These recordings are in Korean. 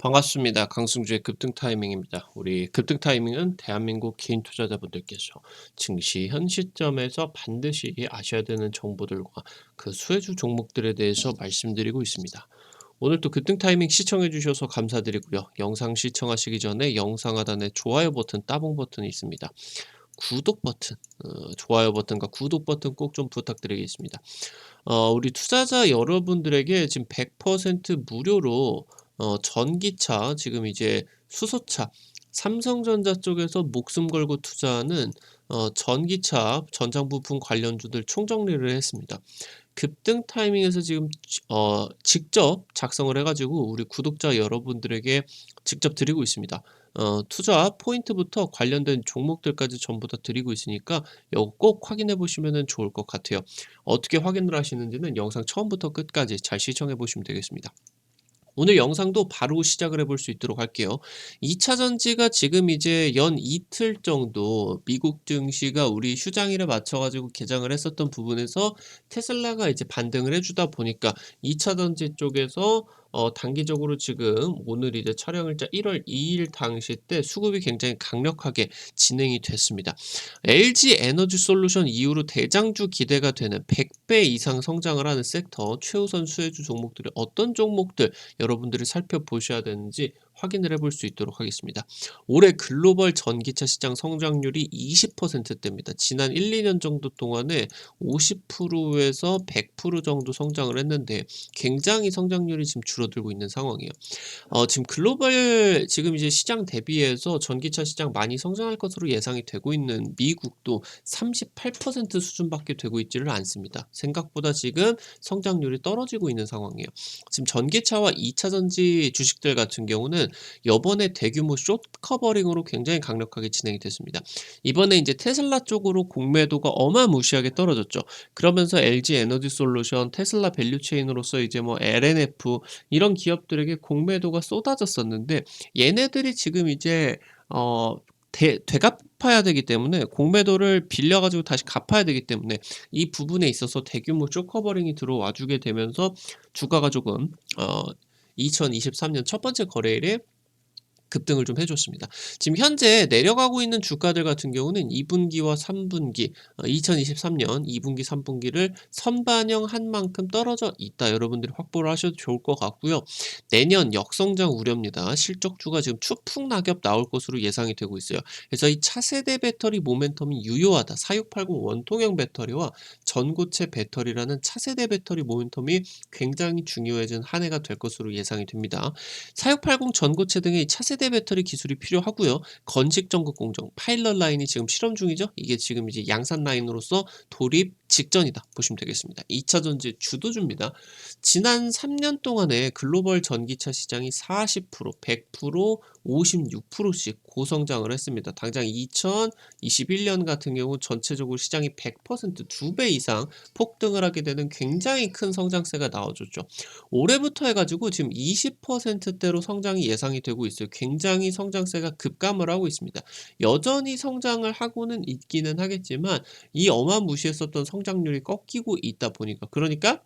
반갑습니다. 강승주의 급등 타이밍입니다. 우리 급등 타이밍은 대한민국 개인 투자자분들께서 증시 현 시점에서 반드시 아셔야 되는 정보들과 그 수혜주 종목들에 대해서 말씀드리고 있습니다. 오늘 또 급등 타이밍 시청해 주셔서 감사드리고요. 영상 시청하시기 전에 영상 하단에 좋아요 버튼, 따봉 버튼이 있습니다. 구독 버튼, 좋아요 버튼과 구독 버튼 꼭 좀 부탁드리겠습니다. 우리 투자자 여러분들에게 지금 100% 무료로 전기차 지금 이제 수소차 삼성전자 쪽에서 목숨 걸고 투자하는 전기차 전장 부품 관련주들 총정리를 했습니다. 급등 타이밍에서 지금 직접 작성을 해 가지고 우리 구독자 여러분들에게 직접 드리고 있습니다. 투자 포인트부터 관련된 종목들까지 전부 다 드리고 있으니까 요거 꼭 확인해 보시면은 좋을 것 같아요. 어떻게 확인을 하시는지는 영상 처음부터 끝까지 잘 시청해 보시면 되겠습니다. 오늘 영상도 바로 시작을 해볼 수 있도록 할게요. 2차 전지가 지금 이제 연 이틀 정도 미국 증시가 우리 휴장일에 맞춰가지고 개장을 했었던 부분에서 테슬라가 이제 반등을 해주다 보니까 2차 전지 쪽에서 단기적으로 지금 오늘 이제 촬영일자 1월 2일 당시 때 수급이 굉장히 강력하게 진행이 됐습니다. LG 에너지 솔루션 이후로 대장주 기대가 되는 100배 이상 성장을 하는 섹터 최우선 수혜주 종목들이 어떤 종목들 여러분들이 살펴보셔야 되는지 확인을 해볼 수 있도록 하겠습니다. 올해 글로벌 전기차 시장 성장률이 20%대입니다. 지난 1, 2년 정도 동안에 50%에서 100% 정도 성장을 했는데 굉장히 성장률이 지금 줄어들고 있는 상황이에요. 지금 글로벌 지금 이제 시장 대비해서 전기차 시장 많이 성장할 것으로 예상이 되고 있는 미국도 38% 수준밖에 되고 있지를 않습니다. 생각보다 지금 성장률이 떨어지고 있는 상황이에요. 지금 전기차와 2차 전지 주식들 같은 경우는 이번에 대규모 숏 커버링으로 굉장히 강력하게 진행이 됐습니다. 이번에 이제 테슬라 쪽으로 공매도가 어마무시하게 떨어졌죠. 그러면서 LG 에너지 솔루션, 테슬라 밸류체인으로서 이제 뭐 LNF 이런 기업들에게 공매도가 쏟아졌었는데 얘네들이 지금 이제 되갚아야 되기 때문에 공매도를 빌려 가지고 다시 갚아야 되기 때문에 이 부분에 있어서 대규모 쇼커버링이 들어와 주게 되면서 주가가 조금 2023년 첫 번째 거래일에 급등을 좀 해줬습니다. 지금 현재 내려가고 있는 주가들 같은 경우는 2분기와 3분기, 2023년 2분기, 3분기를 선반영한 만큼 떨어져 있다. 여러분들이 확보를 하셔도 좋을 것 같고요. 내년 역성장 우려입니다. 실적주가 지금 추풍 낙엽 나올 것으로 예상이 되고 있어요. 그래서 이 차세대 배터리 모멘텀이 유효하다. 4680 원통형 배터리와 전고체 배터리라는 차세대 배터리 모멘텀이 굉장히 중요해진 한 해가 될 것으로 예상이 됩니다. 4680 전고체 등의 차세대 배터리 기술이 필요하고요. 건식 전극 공정 파일럿 라인이 지금 실험 중이죠. 이게 지금 이제 양산 라인으로서 돌입 직전이다 보시면 되겠습니다. 2차 전지 주도주입니다. 지난 3년 동안에 글로벌 전기차 시장이 40%, 100%, 56%씩 고성장을 했습니다. 당장 2021년 같은 경우 전체적으로 시장이 100% 2배 이상 폭등을 하게 되는 굉장히 큰 성장세가 나와줬죠. 올해부터 해가지고 지금 20%대로 성장이 예상이 되고 있어요. 굉장히 성장세가 급감을 하고 있습니다. 여전히 성장을 하고는 있기는 하겠지만 이 어마무시했었던 성장률이 꺾이고 있다 보니까 그러니까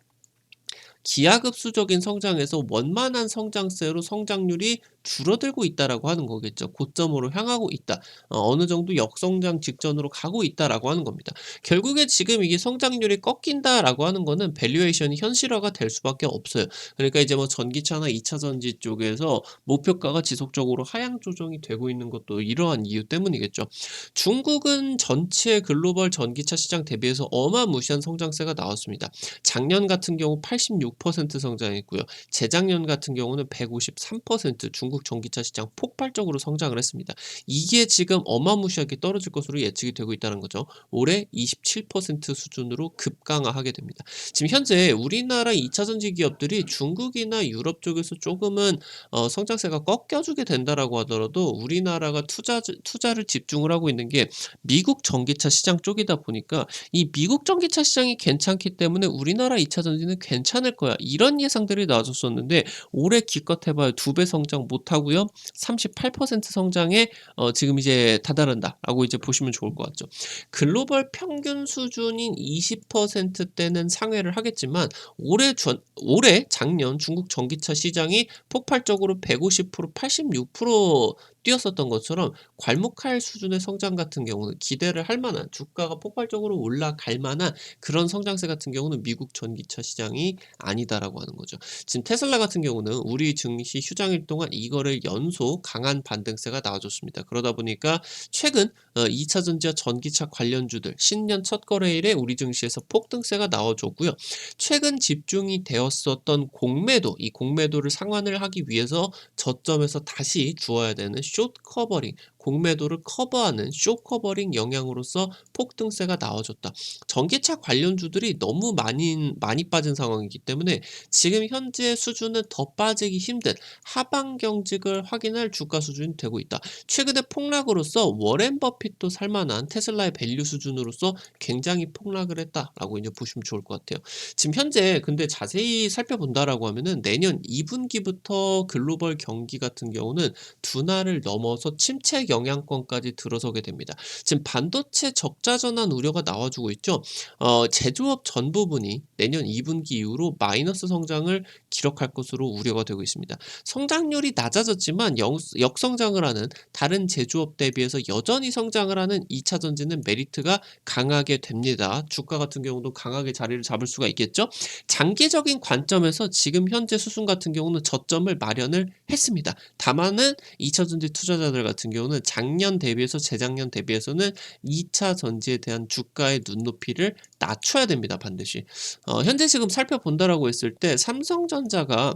기하급수적인 성장에서 원만한 성장세로 성장률이 줄어들고 있다라고 하는 거겠죠. 고점으로 향하고 있다. 어느 정도 역성장 직전으로 가고 있다라고 하는 겁니다. 결국에 지금 이게 성장률이 꺾인다라고 하는 거는 밸류에이션이 현실화가 될 수밖에 없어요. 그러니까 이제 뭐 전기차나 2차 전지 쪽에서 목표가가 지속적으로 하향 조정이 되고 있는 것도 이러한 이유 때문이겠죠. 중국은 전체 글로벌 전기차 시장 대비해서 어마무시한 성장세가 나왔습니다. 작년 같은 경우 86% 성장했고요. 재작년 같은 경우는 153% 중국 전기차 시장 폭발적으로 성장을 했습니다. 이게 지금 어마무시하게 떨어질 것으로 예측이 되고 있다는 거죠. 올해 27% 수준으로 급강하하게 됩니다. 지금 현재 우리나라 2차 전지 기업들이 중국이나 유럽 쪽에서 조금은 성장세가 꺾여주게 된다라고 하더라도 우리나라가 투자를 집중을 하고 있는 게 미국 전기차 시장 쪽이다 보니까 이 미국 전기차 시장이 괜찮기 때문에 우리나라 2차 전지는 괜찮을 거야. 이런 예상들이 나왔었었는데 올해 기껏 해 봐야 2배 성장 못 하고요. 38% 성장에 지금 이제 다다른다라고 이제 보시면 좋을 것 같죠. 글로벌 평균 수준인 20%대는 상회를 하겠지만 올해 작년 중국 전기차 시장이 폭발적으로 150% 86% 뛰었었던 것처럼 괄목할 수준의 성장 같은 경우는 기대를 할 만한 주가가 폭발적으로 올라갈 만한 그런 성장세 같은 경우는 미국 전기차 시장이 아니다라고 하는 거죠. 지금 테슬라 같은 경우는 우리 증시 휴장일 동안 이거를 연속 강한 반등세가 나와줬습니다. 그러다 보니까 최근 2차 전지와 전기차 관련주들 신년 첫 거래일에 우리 증시에서 폭등세가 나와줬고요. 최근 집중이 되었었던 공매도, 이 공매도를 상환을 하기 위해서 저점에서 다시 주어야 되는 숏 커버링, 공매도를 커버하는 숏 커버링 영향으로서 폭등세가 나와줬다. 전기차 관련주들이 너무 많이 빠진 상황이기 때문에 지금 현재 수준은 더 빠지기 힘든 하방 경직을 확인할 주가 수준이 되고 있다. 최근에 폭락으로서 워렌 버핏도 살만한 테슬라의 밸류 수준으로서 굉장히 폭락을 했다라고 이제 보시면 좋을 것 같아요. 지금 현재 근데 자세히 살펴본다라고 하면은 내년 2분기부터 글로벌 경기 같은 경우는 둔화를 넘어서 침체 영향권까지 들어서게 됩니다. 지금 반도체 적자 전환 우려가 나와주고 있죠. 제조업 전 부분이 내년 2분기 이후로 마이너스 성장을 기록할 것으로 우려가 되고 있습니다. 성장률이 낮아졌지만 역성장을 하는 다른 제조업 대비해서 여전히 성장을 하는 2차 전지는 메리트가 강하게 됩니다. 주가 같은 경우도 강하게 자리를 잡을 수가 있겠죠. 장기적인 관점에서 지금 현재 수순 같은 경우는 저점을 마련을 했습니다. 다만은 2차 전지 투자자들 같은 경우는 작년 대비해서 재작년 대비해서는 2차 전지에 대한 주가의 눈높이를 낮춰야 됩니다. 반드시. 현재 지금 살펴본다라고 했을 때 삼성전자가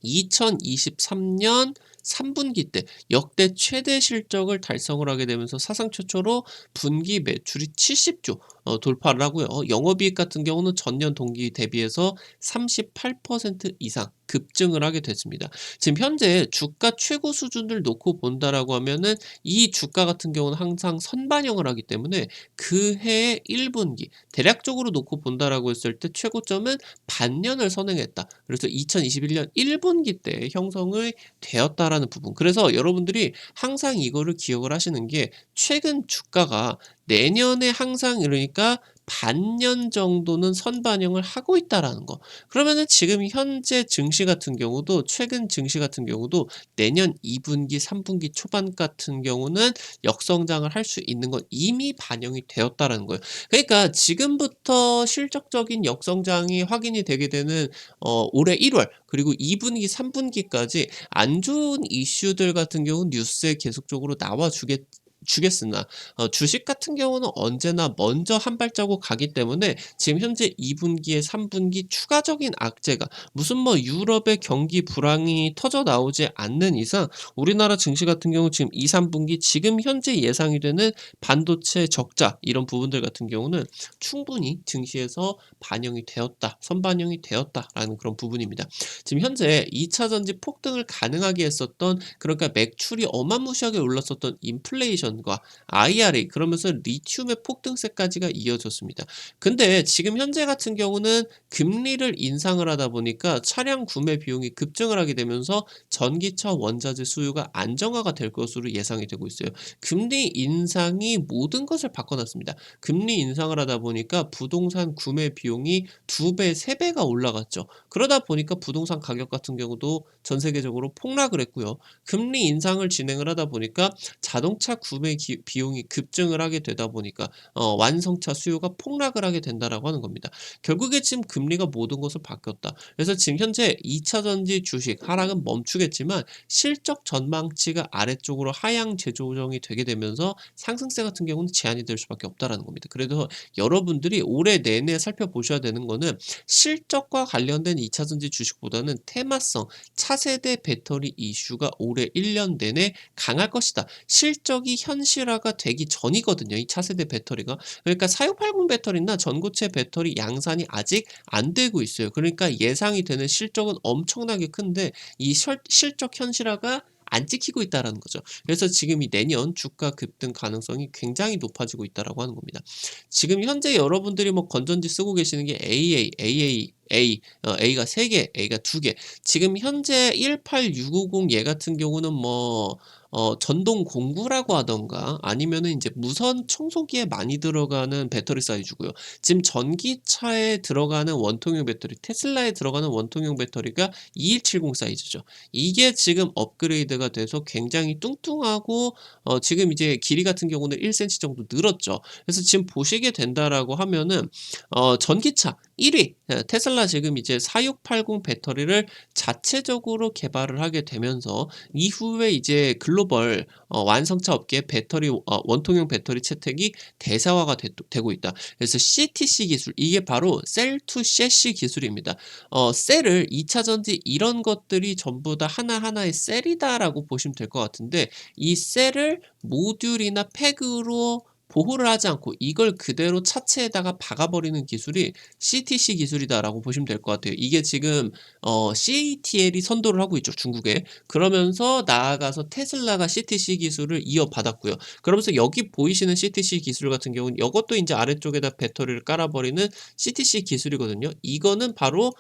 2023년 3분기 때 역대 최대 실적을 달성을 하게 되면서 사상 최초로 분기 매출이 70조 돌파를 하고요. 영업이익 같은 경우는 전년 동기 대비해서 38% 이상 급증을 하게 됐습니다. 지금 현재 주가 최고 수준을 놓고 본다라고 하면은 이 주가 같은 경우는 항상 선반영을 하기 때문에 그 해의 1분기 대략적으로 놓고 본다라고 했을 때 최고점은 반년을 선행했다. 그래서 2021년 1분기 때 형성이 되었다라는 부분. 그래서 여러분들이 항상 이거를 기억을 하시는 게 최근 주가가 내년에 항상 이러니까 반년 정도는 선반영을 하고 있다라는 거. 그러면은 지금 현재 증시 같은 경우도 최근 증시 같은 경우도 내년 2분기, 3분기 초반 같은 경우는 역성장을 할 수 있는 건 이미 반영이 되었다라는 거예요. 그러니까 지금부터 실적적인 역성장이 확인이 되게 되는 올해 1월 그리고 2분기, 3분기까지 안 좋은 이슈들 같은 경우는 뉴스에 계속적으로 주겠으나 주식 같은 경우는 언제나 먼저 한 발자국 가기 때문에 지금 현재 2분기에 3분기 추가적인 악재가 무슨 뭐 유럽의 경기 불황이 터져 나오지 않는 이상 우리나라 증시 같은 경우 지금 2, 3분기 지금 현재 예상이 되는 반도체 적자 이런 부분들 같은 경우는 충분히 증시에서 반영이 되었다. 선반영이 되었다라는 그런 부분입니다. 지금 현재 2차 전지 폭등을 가능하게 했었던 그러니까 매출이 어마무시하게 올랐었던 인플레이션과 IRA 그러면서 리튬의 폭등세까지가 이어졌습니다. 근데 지금 현재 같은 경우는 금리를 인상을 하다 보니까 차량 구매 비용이 급증을 하게 되면서 전기차 원자재 수요가 안정화가 될 것으로 예상이 되고 있어요. 금리 인상이 모든 것을 바꿔놨습니다. 금리 인상을 하다 보니까 부동산 구매 비용이 2배, 3배가 올라갔죠. 그러다 보니까 부동산 가격 같은 경우도 전 세계적으로 폭락을 했고요. 금리 인상을 진행을 하다 보니까 자동차 구매 비용이 급증을 하게 되다 보니까 완성차 수요가 폭락을 하게 된다라고 하는 겁니다. 결국에 지금 금리가 모든 것을 바뀌었다. 그래서 지금 현재 2차 전지 주식 하락은 멈추겠지만 실적 전망치가 아래쪽으로 하향 재조정이 되게 되면서 상승세 같은 경우는 제한이 될 수밖에 없다라는 겁니다. 그래서 여러분들이 올해 내내 살펴보셔야 되는 거는 실적과 관련된 2차 전지 주식보다는 테마성 차세대 배터리 이슈가 올해 1년 내내 강할 것이다. 실적이 현실화가 되기 전이거든요. 이 차세대 배터리가. 그러니까 4680 배터리나 전고체 배터리 양산이 아직 안 되고 있어요. 그러니까 예상이 되는 실적은 엄청나게 큰데 이 실적 현실화가 안 찍히고 있다라는 거죠. 그래서 지금 이 내년 주가 급등 가능성이 굉장히 높아지고 있다라고 하는 겁니다. 지금 현재 여러분들이 뭐 건전지 쓰고 계시는 게 A가 3개, A가 2개. 지금 현재 18650 얘 같은 경우는 뭐 전동 공구라고 하던가 아니면은 인제 무선 청소기에 많이 들어가는 배터리 사이즈고요. 지금 전기차에 들어가는 원통형 배터리, 테슬라에 들어가는 원통형 배터리가 2170 사이즈죠. 이게 지금 업그레이드가 돼서 굉장히 뚱뚱하고 지금 이제 길이 같은 경우는 1cm 정도 늘었죠. 그래서 지금 보시게 된다라고 하면은 전기차 1 위 테슬라 지금 이제 4680 배터리를 자체적으로 개발을 하게 되면서 이후에 이제 글로벌 완성차 업계의 배터리 원통형 배터리 채택이 대세화가 되고 있다. 그래서 CTC 기술 이게 바로 셀 투 셰시 기술입니다. 셀을 2차 전지 이런 것들이 전부 다 하나하나의 셀이다라고 보시면 될 것 같은데 이 셀을 모듈이나 팩으로 보호를 하지 않고 이걸 그대로 차체에다가 박아버리는 기술이 CTC 기술이다라고 보시면 될 것 같아요. 이게 지금 CATL이 선도를 하고 있죠, 중국에. 그러면서 나아가서 테슬라가 CTC 기술을 이어받았고요. 그러면서 여기 보이시는 CTC 기술 같은 경우는 이것도 이제 아래쪽에다 배터리를 깔아버리는 CTC 기술이거든요. 이거는 바로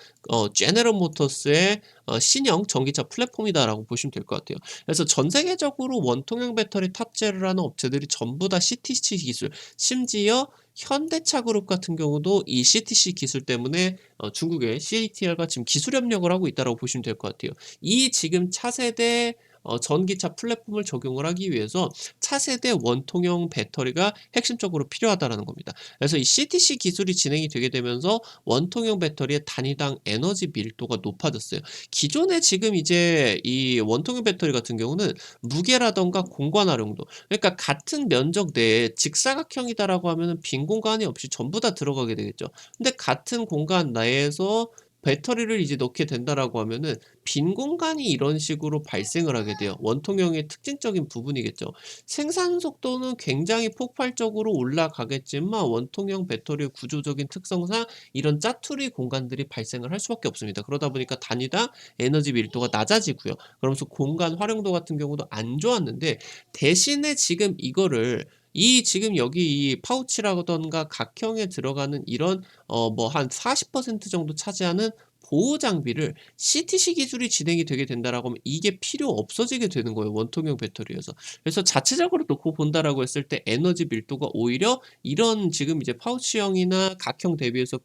제너럴 모터스의 신형 전기차 플랫폼이다라고 보시면 될 것 같아요. 그래서 전 세계적으로 원통형 배터리 탑재를 하는 업체들이 전부 다 CTC 기술, 심지어 현대차 그룹 같은 경우도 이 CTC 기술 때문에 중국의 CATL과 지금 기술 협력을 하고 있다고 보시면 될 것 같아요. 이 지금 차세대 전기차 플랫폼을 적용을 하기 위해서 차세대 원통형 배터리가 핵심적으로 필요하다라는 겁니다. 그래서 이 CTC 기술이 진행이 되게 되면서 원통형 배터리의 단위당 에너지 밀도가 높아졌어요. 기존에 지금 이제 이 원통형 배터리 같은 경우는 무게라던가 공간 활용도 그러니까 같은 면적 내에 직사각형이다라고 하면은 빈 공간이 없이 전부 다 들어가게 되겠죠. 근데 같은 공간 내에서 배터리를 이제 넣게 된다라고 하면은 빈 공간이 이런 식으로 발생을 하게 돼요. 원통형의 특징적인 부분이겠죠. 생산 속도는 굉장히 폭발적으로 올라가겠지만 원통형 배터리의 구조적인 특성상 이런 짜투리 공간들이 발생을 할 수밖에 없습니다. 그러다 보니까 단위당 에너지 밀도가 낮아지고요. 그러면서 공간 활용도 같은 경우도 안 좋았는데 대신에 지금 이거를 이 지금 여기 이 파우치라던가 각형에 들어가는 이런 뭐 한 40% 정도 차지하는 보호 장비를 CTC 기술이 진행이 되게 된다라고 하면 이게 필요 없어지게 되는 거예요, 원통형 배터리에서. 그래서 자체적으로 놓고 본다라고 했을 때 에너지 밀도가 오히려 이런 지금 이제 파우치형이나 각형 대비해서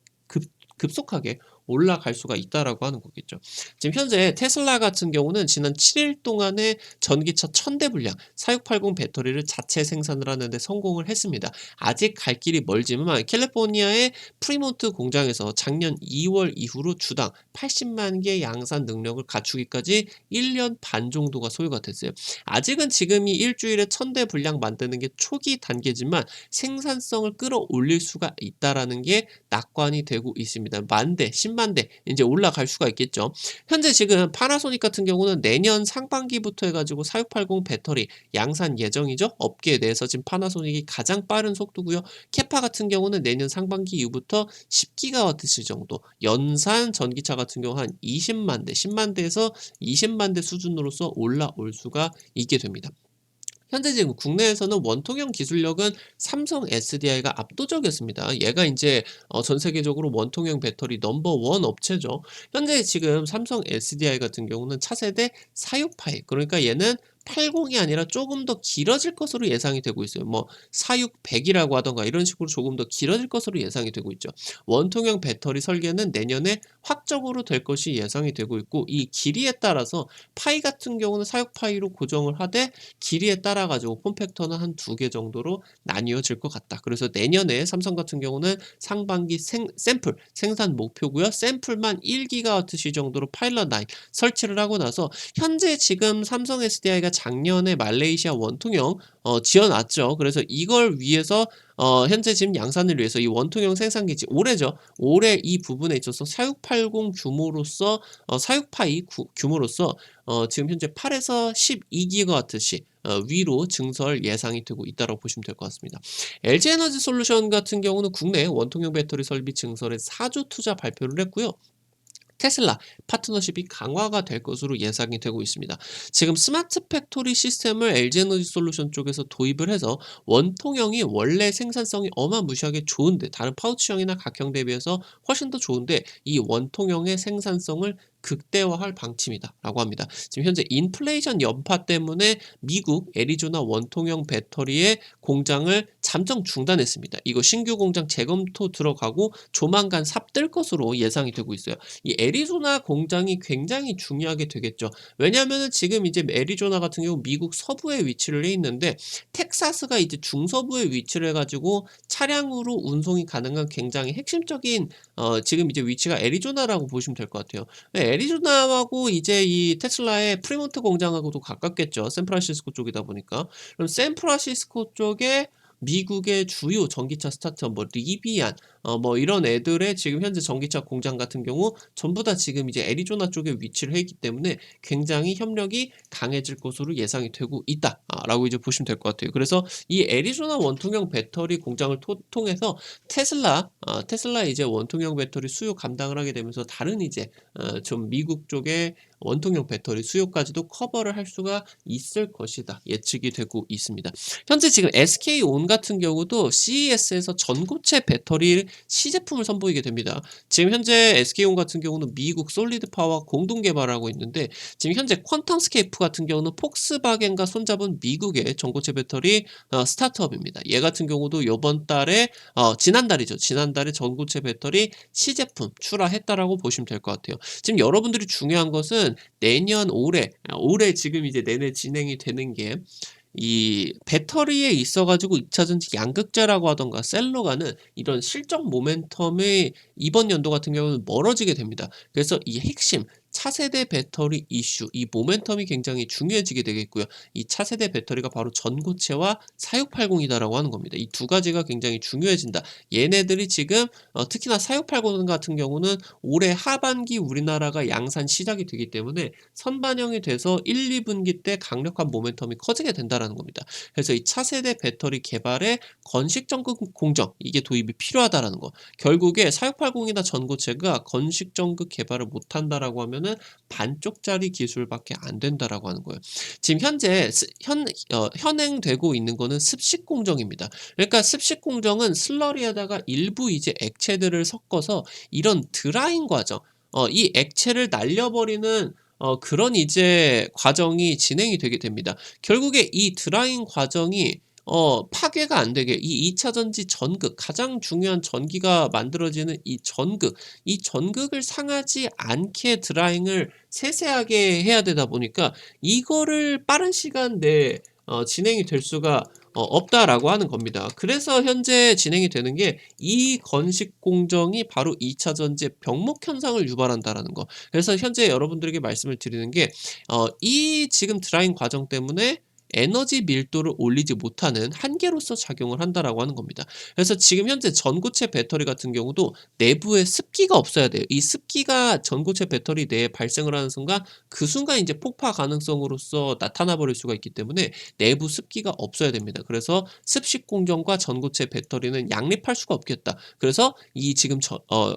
급속하게 올라갈 수가 있다라고 하는 거겠죠. 지금 현재 테슬라 같은 경우는 지난 7일 동안에 전기차 1000대 분량 4680 배터리를 자체 생산을 하는 데 성공을 했습니다. 아직 갈 길이 멀지만 캘리포니아의 프리몬트 공장에서 작년 2월 이후로 주당 80만 개 양산 능력을 갖추기까지 1년 반 정도가 소요가 됐어요. 아직은 지금 이 일주일에 1000대 분량 만드는 게 초기 단계지만 생산성을 끌어올릴 수가 있다라는 게 낙관이 되고 있습니다. 만 대, 10만 대 이제 올라갈 수가 있겠죠. 현재 지금 파나소닉 같은 경우는 내년 상반기부터 해가지고 4680 배터리 양산 예정이죠. 업계 내에서 지금 파나소닉이 가장 빠른 속도고요. 캐파 같은 경우는 내년 상반기 이후부터 10기가와트시 정도 연산 전기차 같은 경우 한 20만 대, 10만 대에서 20만 대 수준으로서 올라올 수가 있게 됩니다. 현재 지금 국내에서는 원통형 기술력은 삼성 SDI가 압도적이었습니다. 얘가 이제 전 세계적으로 원통형 배터리 넘버 원 업체죠. 현재 지금 삼성 SDI 같은 경우는 차세대 46파이 그러니까 얘는 80이 아니라 조금 더 길어질 것으로 예상이 되고 있어요. 뭐 46100이라고 하던가 이런 식으로 조금 더 길어질 것으로 예상이 되고 있죠. 원통형 배터리 설계는 내년에 확정으로 될 것이 예상이 되고 있고 이 길이에 따라서 파이 같은 경우는 46파이로 고정을 하되 길이에 따라 가지고 폼팩터는 한 2개 정도로 나뉘어질 것 같다. 그래서 내년에 삼성 같은 경우는 상반기 샘플 생산 목표고요. 샘플만 1기가와트시 정도로 파일럿 라인 설치를 하고 나서 현재 지금 삼성 SDI가 작년에 말레이시아 원통형 지어놨죠. 그래서 이걸 위해서 현재 지금 양산을 위해서 이 원통형 생산기지 올해죠. 올해 이 부분에 있어서 4680 규모로서 46파이 규모로서 지금 현재 8에서 12기가와트시 위로 증설 예상이 되고 있다고 보시면 될 것 같습니다. LG에너지 솔루션 같은 경우는 국내 원통형 배터리 설비 증설에 4조 투자 발표를 했고요. 테슬라 파트너십이 강화가 될 것으로 예상이 되고 있습니다. 지금 스마트 팩토리 시스템을 LG에너지 솔루션 쪽에서 도입을 해서 원통형이 원래 생산성이 어마무시하게 좋은데 다른 파우치형이나 각형 대비해서 훨씬 더 좋은데 이 원통형의 생산성을 극대화할 방침이다라고 합니다. 지금 현재 인플레이션 여파 때문에 미국 애리조나 원통형 배터리의 공장을 잠정 중단했습니다. 이거 신규 공장 재검토 들어가고 조만간 삽뜰 것으로 예상이 되고 있어요. 이 애리조나 공장이 굉장히 중요하게 되겠죠. 왜냐하면은 지금 이제 애리조나 같은 경우 미국 서부에 위치를 해 있는데 텍사스가 이제 중서부에 위치를 해가지고 차량으로 운송이 가능한 굉장히 핵심적인 지금 이제 위치가 애리조나라고 보시면 될 것 같아요. 네, 애리조나하고 이제 이 테슬라의 프리몬트 공장하고도 가깝겠죠. 샌프란시스코 쪽이다 보니까. 그럼 샌프란시스코 쪽에 미국의 주요 전기차 스타트업 뭐 리비안 뭐 이런 애들의 지금 현재 전기차 공장 같은 경우 전부 다 지금 이제 애리조나 쪽에 위치를 해 있기 때문에 굉장히 협력이 강해질 것으로 예상이 되고 있다라고 이제 보시면 될 것 같아요. 그래서 이 애리조나 원통형 배터리 공장을 통해서 테슬라 이제 원통형 배터리 수요 감당을 하게 되면서 다른 이제 좀 미국 쪽의 원통형 배터리 수요까지도 커버를 할 수가 있을 것이다 예측이 되고 있습니다. 현재 지금 SK온 같은 경우도 CES에서 전고체 배터리 시제품을 선보이게 됩니다. 지금 현재 SK온 같은 경우는 미국 솔리드파와 공동 개발하고 있는데 지금 현재 퀀텀스케이프 같은 경우는 폭스바겐과 손잡은 미국의 전고체 배터리 스타트업입니다. 얘 같은 경우도 이번 달에 지난달이죠. 지난달에 전고체 배터리 시제품 출하했다라고 보시면 될 것 같아요. 지금 여러분들이 중요한 것은 내년 올해 지금 이제 내내 진행이 되는 게 이 배터리에 있어 가지고 2차 전지 양극재라고 하던가 셀러가는 이런 실적 모멘텀이 이번 연도 같은 경우는 멀어지게 됩니다. 그래서 이 핵심 차세대 배터리 이슈, 이 모멘텀이 굉장히 중요해지게 되겠고요. 이 차세대 배터리가 바로 전고체와 4680이다라고 하는 겁니다. 이 두 가지가 굉장히 중요해진다. 얘네들이 지금 특히나 4680 같은 경우는 올해 하반기 우리나라가 양산 시작이 되기 때문에 선반영이 돼서 1, 2분기 때 강력한 모멘텀이 커지게 된다라는 겁니다. 그래서 이 차세대 배터리 개발에 건식 전극 공정 이게 도입이 필요하다라는 거. 결국에 4680이나 전고체가 건식 전극 개발을 못한다라고 하면은 반쪽짜리 기술밖에 안 된다라고 하는 거예요. 지금 현재 현행되고 있는 거는 습식 공정입니다. 그러니까 습식 공정은 슬러리에다가 일부 이제 액체들을 섞어서 이런 드라잉 과정, 이 액체를 날려버리는 그런 이제 과정이 진행이 되게 됩니다. 결국에 이 드라잉 과정이 파괴가 안 되게 이 2차 전지 전극 가장 중요한 전기가 만들어지는 이 전극을 상하지 않게 드라잉을 세세하게 해야 되다 보니까 이거를 빠른 시간 내에 진행이 될 수가 없다라고 하는 겁니다. 그래서 현재 진행이 되는 게 이 건식 공정이 바로 2차 전지의 병목 현상을 유발한다라는 거. 그래서 현재 여러분들에게 말씀을 드리는 게 이 지금 드라잉 과정 때문에 에너지 밀도를 올리지 못하는 한계로서 작용을 한다라고 하는 겁니다. 그래서 지금 현재 전고체 배터리 같은 경우도 내부에 습기가 없어야 돼요. 이 습기가 전고체 배터리 내에 발생을 하는 순간 그 순간 이제 폭파 가능성으로서 나타나 버릴 수가 있기 때문에 내부 습기가 없어야 됩니다. 그래서 습식 공정과 전고체 배터리는 양립할 수가 없겠다. 그래서 이 지금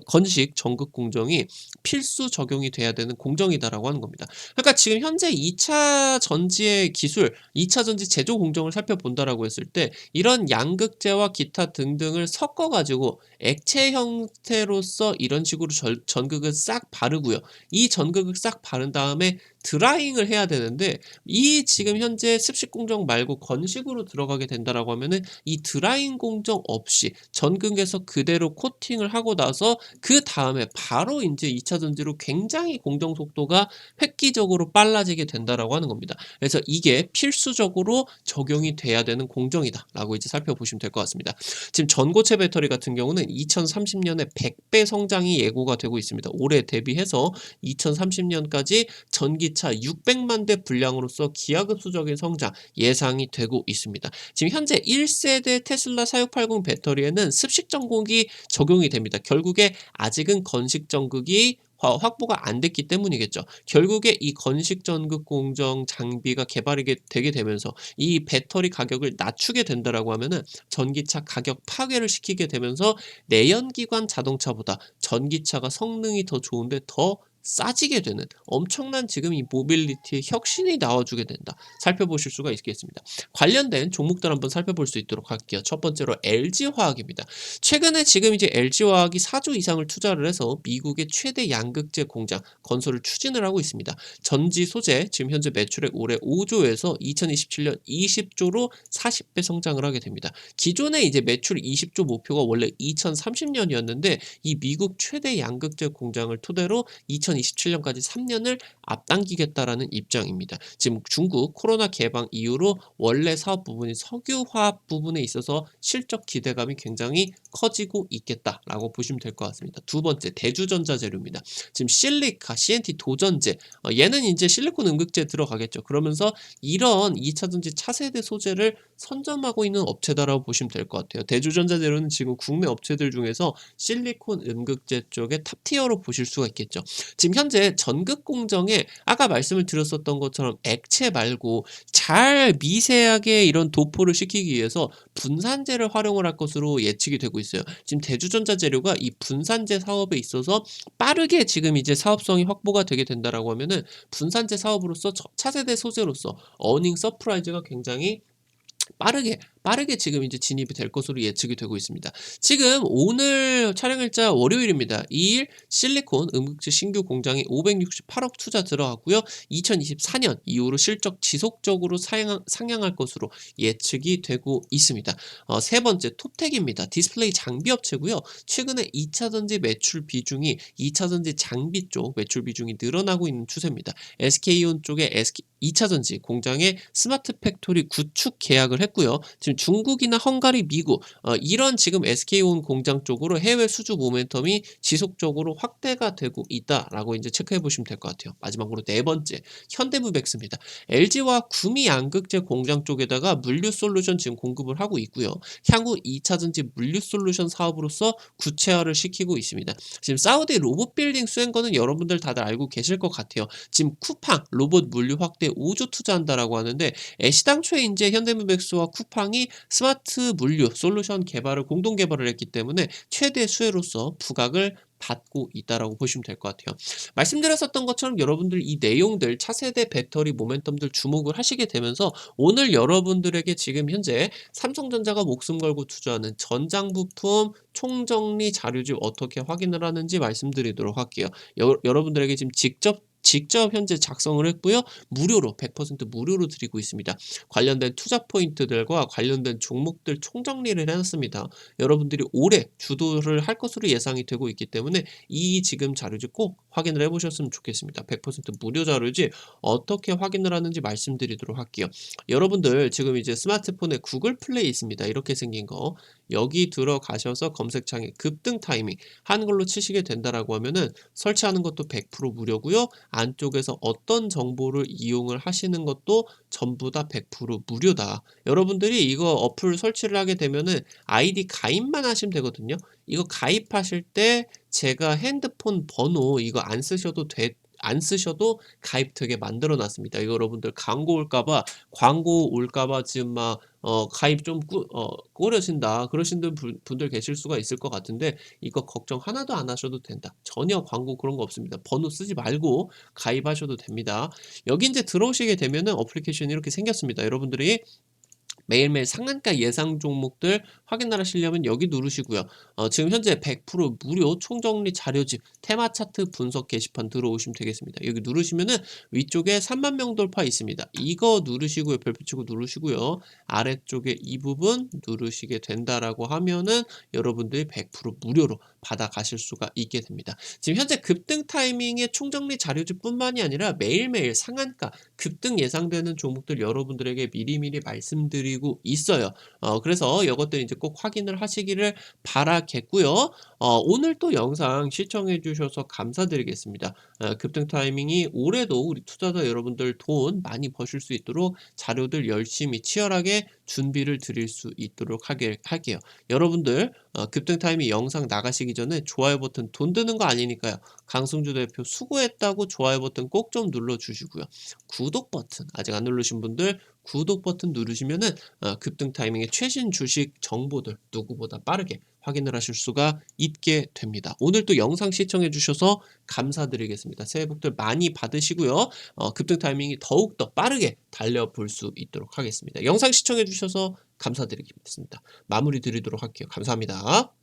건식 전극 공정이 필수 적용이 돼야 되는 공정이다라고 하는 겁니다. 그러니까 지금 현재 2차 전지의 기술 2차 전지 제조 공정을 살펴본다라고 했을 때 이런 양극재와 기타 등등을 섞어 가지고 액체 형태로서 이런 식으로 전극을 싹 바르고요. 이 전극을 싹 바른 다음에 드라잉을 해야 되는데 이 지금 현재 습식 공정 말고 건식으로 들어가게 된다라고 하면은 이 드라잉 공정 없이 전극에서 그대로 코팅을 하고 나서 그다음에 바로 인제 2차 전지로 굉장히 공정 속도가 획기적으로 빨라지게 된다라고 하는 겁니다. 그래서 이게 필수적으로 적용이 돼야 되는 공정이다라고 이제 살펴보시면 될 것 같습니다. 지금 전고체 배터리 같은 경우는 2030년에 100배 성장이 예고가 되고 있습니다. 올해 대비해서 2030년까지 전기차 600만 대 분량으로서 기하급수적인 성장 예상이 되고 있습니다. 지금 현재 1세대 테슬라 4680 배터리에는 습식 전극이 적용이 됩니다. 결국에 아직은 건식 전극이 확보가 안 됐기 때문이겠죠. 결국에 이 건식 전극 공정 장비가 개발이 되게 되면서 이 배터리 가격을 낮추게 된다라고 하면은 전기차 가격 파괴를 시키게 되면서 내연기관 자동차보다 전기차가 성능이 더 좋은데 더 싸지게 되는 엄청난 지금 이 모빌리티의 혁신이 나와주게 된다. 살펴보실 수가 있겠습니다. 관련된 종목들 한번 살펴볼 수 있도록 할게요. 첫 번째로 LG화학입니다. 최근에 지금 이제 LG화학이 4조 이상을 투자를 해서 미국의 최대 양극재 공장 건설을 추진을 하고 있습니다. 전지 소재 지금 현재 매출액 올해 5조에서 2027년 20조로 40배 성장을 하게 됩니다. 기존에 이제 매출 20조 목표가 원래 2030년이었는데 이 미국 최대 양극재 공장을 토대로 2027년까지 3년을 앞당기겠다라는 입장입니다. 지금 중국 코로나 개방 이후로 원래 사업 부분인 석유화학 부분에 있어서 실적 기대감이 굉장히 커지고 있겠다라고 보시면 될 것 같습니다. 두 번째 대주전자 재료입니다. 지금 실리카, CNT 도전제 얘는 이제 실리콘 음극재 들어가겠죠. 그러면서 이런 2차전지 차세대 소재를 선점하고 있는 업체다라고 보시면 될 것 같아요. 대주전자 재료는 지금 국내 업체들 중에서 실리콘 음극재 쪽에 탑티어로 보실 수가 있겠죠. 지금 현재 전극 공정에 아까 말씀을 드렸었던 것처럼 액체 말고 잘 미세하게 이런 도포를 시키기 위해서 분산재를 활용을 할 것으로 예측이 되고 있어요. 지금 대주전자 재료가 이 분산재 사업에 있어서 빠르게 지금 이제 사업성이 확보가 되게 된다라고 하면은 분산재 사업으로서 차세대 소재로서 어닝 서프라이즈가 굉장히 빠르게 지금 이제 진입이 될 것으로 예측이 되고 있습니다. 지금 오늘 촬영일자 월요일입니다. 2일 실리콘 음극재 신규 공장이 568억 투자 들어가고요. 2024년 이후로 실적 지속적으로 상향할 것으로 예측이 되고 있습니다. 세 번째 톱텍입니다. 디스플레이 장비 업체고요. 최근에 2차전지 매출 비중이 2차전지 장비 쪽 매출 비중이 늘어나고 있는 추세입니다. SK온 쪽에 2차전지 공장에 스마트 팩토리 구축 계약을 했고요. 지금 중국이나 헝가리, 미국 이런 지금 SK온 공장 쪽으로 해외 수주 모멘텀이 지속적으로 확대가 되고 있다라고 이제 체크해 보시면 될 것 같아요. 마지막으로 네 번째 현대무백스입니다. LG와 구미 양극재 공장 쪽에다가 물류 솔루션 지금 공급을 하고 있고요. 향후 2차전지 물류 솔루션 사업으로서 구체화를 시키고 있습니다. 지금 사우디 로봇 빌딩 수행거는 여러분들 다들 알고 계실 것 같아요. 지금 쿠팡 로봇 물류 확대 5조 투자한다라고 하는데 애시당초에 이제 현대무백스와 쿠팡이 스마트 물류 솔루션 개발을 공동 개발을 했기 때문에 최대 수혜로서 부각을 받고 있다라고 보시면 될 것 같아요. 말씀드렸었던 것처럼 여러분들 이 내용들 차세대 배터리 모멘텀들 주목을 하시게 되면서 오늘 여러분들에게 지금 현재 삼성전자가 목숨 걸고 투자하는 전장 부품 총정리 자료집 어떻게 확인을 하는지 말씀드리도록 할게요. 여러분들에게 지금 직접 현재 작성을 했고요. 무료로 100% 무료로 드리고 있습니다. 관련된 투자 포인트들과 관련된 종목들 총정리를 해놨습니다. 여러분들이 올해 주도를 할 것으로 예상이 되고 있기 때문에 이 지금 자료집 꼭 확인을 해보셨으면 좋겠습니다. 100% 무료 자료집 어떻게 확인을 하는지 말씀드리도록 할게요. 여러분들 지금 이제 스마트폰에 구글 플레이 있습니다. 이렇게 생긴 거 여기 들어가셔서 검색창에 급등 타이밍 한글로 치시게 된다라고 하면은 설치하는 것도 100% 무료고요. 안쪽에서 어떤 정보를 이용을 하시는 것도 전부 다 100% 무료다. 여러분들이 이거 어플 설치를 하게 되면은 아이디 가입만 하시면 되거든요. 이거 가입하실 때 제가 핸드폰 번호 이거 안 쓰셔도 가입되게 만들어 놨습니다. 이거 여러분들 광고 올까봐 지금 막 가입 좀 꺼려진다 그러신 분들 계실 수가 있을 것 같은데 이거 걱정 하나도 안 하셔도 된다. 전혀 광고 그런 거 없습니다. 번호 쓰지 말고 가입하셔도 됩니다. 여기 이제 들어오시게 되면은 어플리케이션이 이렇게 생겼습니다. 여러분들이 매일매일 상한가 예상 종목들 확인을 하시려면 여기 누르시고요. 지금 현재 100% 무료 총정리 자료집 테마 차트 분석 게시판 들어오시면 되겠습니다. 여기 누르시면은 위쪽에 3만 명 돌파 있습니다. 이거 누르시고요. 별표 치고 누르시고요. 아래쪽에 이 부분 누르시게 된다라고 하면은 여러분들이 100% 무료로 받아가실 수가 있게 됩니다. 지금 현재 급등 타이밍의 총정리 자료집뿐만이 아니라 매일매일 상한가 급등 예상되는 종목들 여러분들에게 미리미리 말씀드리고 있어요. 그래서 이것들 이제 꼭 확인을 하시기를 바라겠고요. 오늘 또 영상 시청해 주셔서 감사드리겠습니다. 급등 타이밍이 올해도 우리 투자자 여러분들 돈 많이 버실 수 있도록 자료들 열심히 치열하게 준비를 드릴 수 있도록 할게요. 여러분들 급등 타이밍 영상 나가시기 전에 좋아요 버튼 돈 드는 거 아니니까요. 강승주 대표 수고했다고 좋아요 버튼 꼭 좀 눌러주시고요. 구독 버튼 아직 안 누르신 분들 구독 버튼 누르시면은 급등 타이밍의 최신 주식 정보들 누구보다 빠르게 확인을 하실 수가 있게 됩니다. 오늘 또 영상 시청해 주셔서 감사드리겠습니다. 새해 복들 많이 받으시고요. 급등 타이밍이 더욱더 빠르게 달려볼 수 있도록 하겠습니다. 영상 시청해 주셔서 감사드리겠습니다. 마무리 드리도록 할게요. 감사합니다.